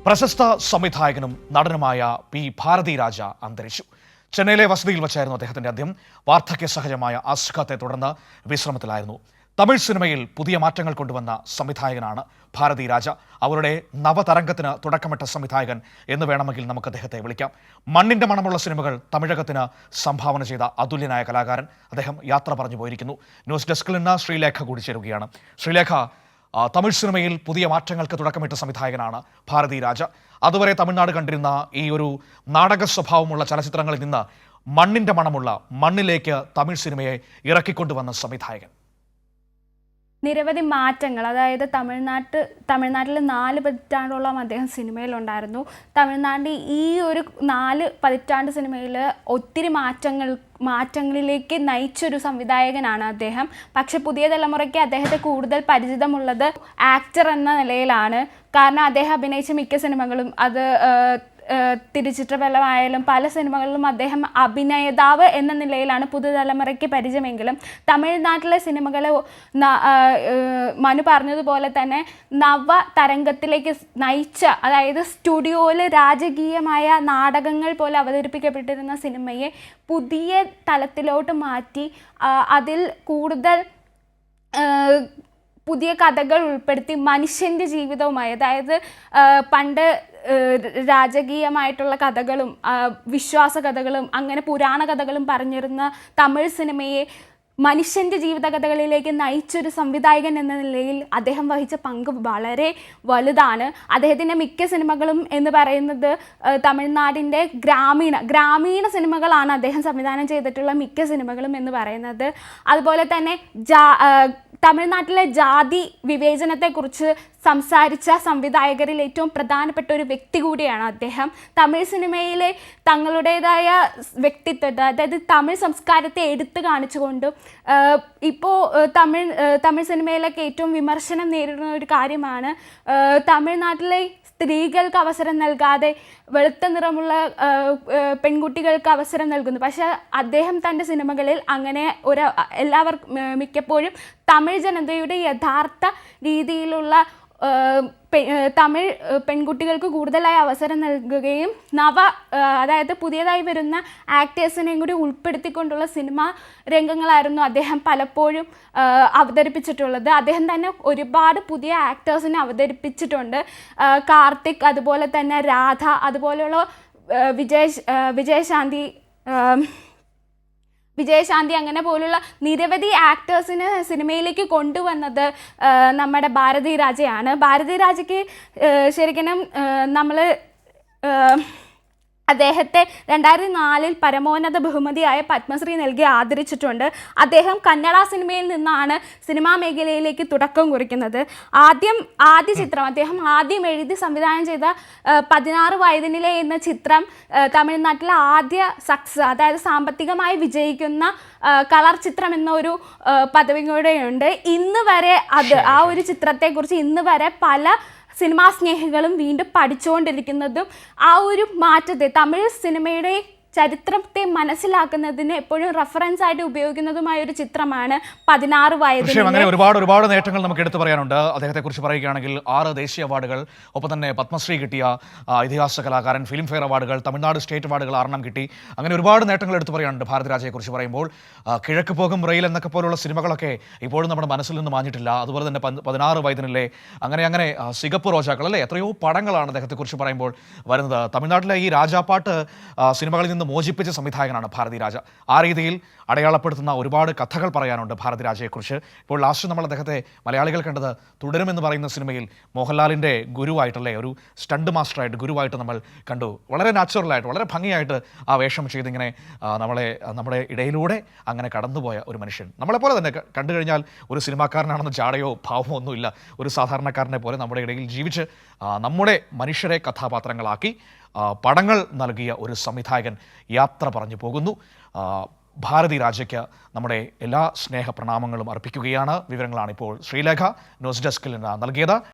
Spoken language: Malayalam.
പ്രശസ്ത സംവിധായകനും നടനുമായ പി ഭാരതി രാജ അന്തരിച്ചു. ചെന്നൈയിലെ വസതിയിൽ വച്ചായിരുന്നു അദ്ദേഹത്തിന്റെ അന്ത്യം. വാർദ്ധക്യ സഹജമായ അസുഖത്തെ തുടർന്ന് വിശ്രമത്തിലായിരുന്നു. തമിഴ് സിനിമയിൽ പുതിയ മാറ്റങ്ങൾ കൊണ്ടുവന്ന സംവിധായകനാണ് ഭാരതി രാജ. അവരുടെ നവതരംഗത്തിന് തുടക്കമിട്ട സംവിധായകൻ എന്ന് വേണമെങ്കിൽ നമുക്ക് അദ്ദേഹത്തെ വിളിക്കാം. മണ്ണിന്റെ മണമുള്ള സിനിമകൾ തമിഴകത്തിന് സംഭാവന ചെയ്ത അതുല്യനായ കലാകാരൻ. അദ്ദേഹം യാത്ര പറഞ്ഞു പോയിരിക്കുന്നു. ന്യൂസ് ഡെസ്കിൽ നിന്ന് ശ്രീലേഖ കൂടി ചേരുകയാണ്. ശ്രീലേഖ, തമിഴ് സിനിമയിൽ പുതിയ മാറ്റങ്ങൾക്ക് തുടക്കമിട്ട സംവിധായകനാണ് ഭാരതി രാജ. അതുവരെ തമിഴ്നാട് കണ്ടിരുന്ന ഈ ഒരു നാടക സ്വഭാവമുള്ള ചലച്ചിത്രങ്ങളിൽ നിന്ന് മണ്ണിന്റെ മണമുള്ള മണ്ണിലേക്ക് തമിഴ് സിനിമയെ ഇറക്കിക്കൊണ്ടുവന്ന സംവിധായകൻ. നിരവധി മാറ്റങ്ങൾ, അതായത് തമിഴ്നാട്ടിൽ 4 പതിറ്റാണ്ടോളം അദ്ദേഹം സിനിമയിലുണ്ടായിരുന്നു. തമിഴ്നാട്ടിൽ ഈ ഒരു 4 പതിറ്റാണ്ട് സിനിമയിൽ ഒത്തിരി മാറ്റങ്ങളിലേക്ക് നയിച്ചൊരു സംവിധായകനാണ് അദ്ദേഹം. പക്ഷെ പുതിയ തലമുറയ്ക്ക് അദ്ദേഹത്തെ കൂടുതൽ പരിചിതമുള്ളത് ആക്ടർ എന്ന നിലയിലാണ്. കാരണം അദ്ദേഹം അഭിനയിച്ച മിക്ക സിനിമകളും, അത് തിരുച്ചിത്രപ്പലമായാലും പല സിനിമകളിലും അദ്ദേഹം അഭിനേതാവ് എന്ന നിലയിലാണ് പുതുതലമുറയ്ക്ക് പരിചയമെങ്കിലും തമിഴ്നാട്ടിലെ സിനിമകൾ മനു പറഞ്ഞതുപോലെ തന്നെ നവതരംഗത്തിലേക്ക് നയിച്ച, അതായത് സ്റ്റുഡിയോയിൽ രാജകീയമായ നാടകങ്ങൾ പോലെ അവതരിപ്പിക്കപ്പെട്ടിരുന്ന സിനിമയെ പുതിയ തലത്തിലോട്ട് മാറ്റി അതിൽ കൂടുതൽ പുതിയ കഥകൾ ഉൾപ്പെടുത്തി മനുഷ്യൻ്റെ ജീവിതവുമായി, അതായത് പണ്ട് രാജകീയമായിട്ടുള്ള കഥകളും വിശ്വാസ കഥകളും അങ്ങനെ പുരാണ കഥകളും പറഞ്ഞിരുന്ന തമിഴ് സിനിമയെ മനുഷ്യൻ്റെ ജീവിതകഥകളിലേക്ക് നയിച്ചൊരു സംവിധായകൻ എന്ന നിലയിൽ അദ്ദേഹം വഹിച്ച പങ്ക് വളരെ വലുതാണ്. അദ്ദേഹത്തിൻ്റെ മിക്ക സിനിമകളും എന്ന് പറയുന്നത് തമിഴ്നാടിൻ്റെ ഗ്രാമീണ സിനിമകളാണ് അദ്ദേഹം സംവിധാനം ചെയ്തിട്ടുള്ള മിക്ക സിനിമകളും എന്ന് പറയുന്നത്. അതുപോലെ തന്നെ തമിഴ്നാട്ടിലെ ജാതി വിവേചനത്തെക്കുറിച്ച് സംസാരിച്ച സംവിധായകരിൽ ഏറ്റവും പ്രധാനപ്പെട്ട ഒരു വ്യക്തി കൂടിയാണ് അദ്ദേഹം. തമിഴ് സിനിമയിലെ തങ്ങളുടേതായ വ്യക്തിത്വത്തെ, അതായത് തമിഴ് സംസ്കാരത്തെ എടുത്തു കാണിച്ചുകൊണ്ടും ഇപ്പോൾ തമിഴ് സിനിമയിലൊക്കെ ഏറ്റവും വിമർശനം നേരിടുന്ന ഒരു കാര്യമാണ് തമിഴ്നാട്ടിലെ സ്ത്രീകൾക്ക് അവസരം നൽകാതെ വെളുത്ത നിറമുള്ള പെൺകുട്ടികൾക്ക് അവസരം നൽകുന്നു. പക്ഷെ അദ്ദേഹം തൻ്റെ സിനിമകളിൽ അങ്ങനെ മിക്കപ്പോഴും തമിഴ് ജനതയുടെ യഥാർത്ഥ രീതിയിലുള്ള തമിഴ് പെൺകുട്ടികൾക്ക് കൂടുതലായി അവസരം നൽകുകയും അതായത് പുതിയതായി വരുന്ന ആക്ടേഴ്സിനെയും കൂടി ഉൾപ്പെടുത്തിക്കൊണ്ടുള്ള സിനിമാ രംഗങ്ങളായിരുന്നു അദ്ദേഹം പലപ്പോഴും അവതരിപ്പിച്ചിട്ടുള്ളത്. അദ്ദേഹം തന്നെ ഒരുപാട് പുതിയ ആക്ടേഴ്സിനെ അവതരിപ്പിച്ചിട്ടുണ്ട്. കാർത്തിക്, അതുപോലെ തന്നെ രാധ, അതുപോലെയുള്ള വിജയശാന്തി അങ്ങനെ പോലുള്ള നിരവധി ആക്ടേഴ്സിനെ സിനിമയിലേക്ക് കൊണ്ടുവന്നത് നമ്മുടെ ഭാരതി രാജയാണ്. ഭാരതി രാജയ്ക്ക് ശരിക്കും നമ്മൾ അദ്ദേഹത്തെ 2004 പരമോന്നത ബഹുമതിയായ പത്മശ്രീ നൽകി ആദരിച്ചിട്ടുണ്ട്. അദ്ദേഹം കന്നഡ സിനിമയിൽ നിന്നാണ് സിനിമാ മേഖലയിലേക്ക് തുടക്കം കുറിക്കുന്നത്. ആദ്യ ചിത്രം അദ്ദേഹം ആദ്യം എഴുതി സംവിധാനം ചെയ്ത 16 വയതിനിലെ എന്ന ചിത്രം തമിഴ്നാട്ടിലെ ആദ്യ സക്സസ്, അതായത് സാമ്പത്തികമായി വിജയിക്കുന്ന കളർ ചിത്രം എന്നൊരു പദവി കൂടെയുണ്ട്. ഇന്ന് വരെ ആ ഒരു ചിത്രത്തെക്കുറിച്ച് ഇന്ന് വരെ പല സിനിമാ സ്നേഹികളും വീണ്ടും പഠിച്ചുകൊണ്ടിരിക്കുന്നതും ആ ഒരു മാറ്റത്തെ, തമിഴ് സിനിമയുടെ ചരിത്രത്തെ മനസ്സിലാക്കുന്നതിന് എപ്പോഴും റെഫറൻസ് ആയിട്ട് ഉപയോഗിക്കുന്നതുമായ ഒരു ചിത്രമാണ് 16 വയതിൽ. അങ്ങനെ ഒരുപാട് നേട്ടങ്ങൾ നമുക്ക് എടുത്തു പറയാനുണ്ട്. അദ്ദേഹത്തെക്കുറിച്ച് പറയുകയാണെങ്കിൽ 6 ദേശീയ അവാർഡുകൾ, ഒപ്പം തന്നെ പത്മശ്രീ കിട്ടിയ ഇതിഹാസ കലാകാരൻ, ഫിലിം ഫെയർ അവാർഡുകൾ, തമിഴ്നാട് സ്റ്റേറ്റ് അവാർഡുകൾ 6 കിട്ടി. അങ്ങനെ ഒരുപാട് നേട്ടങ്ങൾ എടുത്തു പറയാനുണ്ട് ഭാരതി രാജയെക്കുറിച്ച് പറയുമ്പോൾ. കിഴക്ക് പോകും റെയിൽ എന്നൊക്കെ പോലുള്ള സിനിമകളൊക്കെ ഇപ്പോഴും നമ്മുടെ മനസ്സിൽ നിന്ന് മാഞ്ഞിട്ടില്ല. അതുപോലെ തന്നെ 16 വയതിനിലെ, അങ്ങനെ സിഗപ്പ് റോജാക്കൾ, അല്ലേ, എത്രയോ പടങ്ങളാണ് അദ്ദേഹത്തെക്കുറിച്ച് പറയുമ്പോൾ വരുന്നത്. തമിഴ്നാട്ടിലെ ഈ രാജാപ്പാട്ട് സിനിമകളിൽ നിന്ന് മോചിപ്പിച്ച സംവിധായകനാണ് ഭാരതി രാജ. ആ രീതിയിൽ അടയാളപ്പെടുത്തുന്ന ഒരുപാട് കഥകൾ പറയാനുണ്ട് ഭാരതി രാജയെക്കുറിച്ച്. ഇപ്പോൾ ലാസ്റ്റ് നമ്മൾ അദ്ദേഹത്തെ മലയാളികൾ കണ്ടത് തുടരുമെന്ന് പറയുന്ന സിനിമയിൽ മോഹൻലാലിൻ്റെ ഗുരുവായിട്ടല്ലേ, ഒരു സ്റ്റണ്ട് മാസ്റ്ററായിട്ട് ഗുരുവായിട്ട് നമ്മൾ കണ്ടു. വളരെ നാച്ചുറലായിട്ട്, വളരെ ഭംഗിയായിട്ട് ആ വേഷം ചെയ്തിങ്ങനെ നമ്മുടെ ഇടയിലൂടെ അങ്ങനെ കടന്നുപോയ ഒരു മനുഷ്യൻ. നമ്മളെപ്പോലെ തന്നെ കണ്ടു കഴിഞ്ഞാൽ ഒരു സിനിമാക്കാരനാണെന്ന് ജാടയോ ഭാവമോ ഒന്നുമില്ല. ഒരു സാധാരണക്കാരനെ പോലെ നമ്മുടെ ഇടയിൽ ജീവിച്ച് നമ്മുടെ മനുഷ്യരെ കഥാപാത്രങ്ങളാക്കി പടങ്ങൾ നൽകിയ ഒരു സംവിധായകൻ യാത്ര പറഞ്ഞു പോകുന്നു. ഭാരതി രാജയ്ക്ക് നമ്മുടെ എല്ലാ സ്നേഹ പ്രണാമങ്ങളും അർപ്പിക്കുകയാണ്. വിവരങ്ങളാണ് ഇപ്പോൾ ശ്രീലേഖ ന്യൂസ് ഡെസ്കിൽ നിന്ന് നൽകിയത്.